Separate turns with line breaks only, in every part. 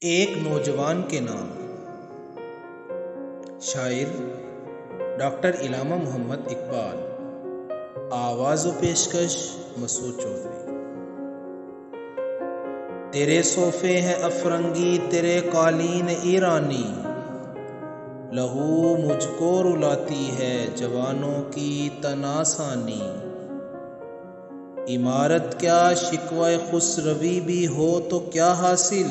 ایک نوجوان کے نام۔ شاعر ڈاکٹر علامہ محمد اقبال۔ آواز و پیشکش مسعود چودھری۔ تیرے صوفے ہیں افرنگی، تیرے قالین ایرانی، لہو مجھ کو رلاتی ہے جوانوں کی تن آسانی۔ عمارت کیا شکوہ خسروی بھی ہو تو کیا حاصل،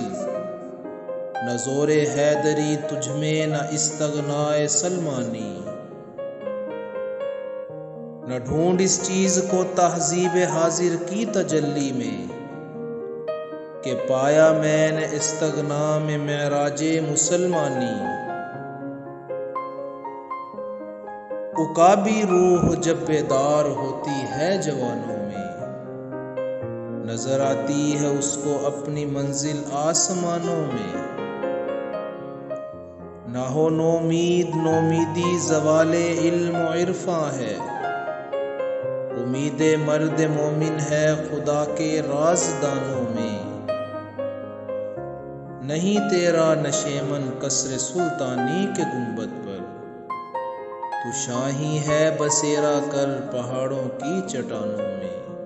نہ زور حیدری تجھ میں نہ استغنائے سلمانی۔ نہ ڈھونڈ اس چیز کو تہذیب حاضر کی تجلی میں، کہ پایا میں نے استغنا میں معراج مسلمانی۔ عقابی روح جب بیدار ہوتی ہے جوانوں میں، نظر آتی ہے اس کو اپنی منزل آسمانوں میں۔ نہ ہو نومیدی زوال علم و عرفاں ہے، امید مرد مومن ہے خدا کے رازدانوں میں۔ نہیں تیرا نشیمن قصر سلطانی کے گنبد پر، تو شاہی ہے بسیرا کر پہاڑوں کی چٹانوں میں۔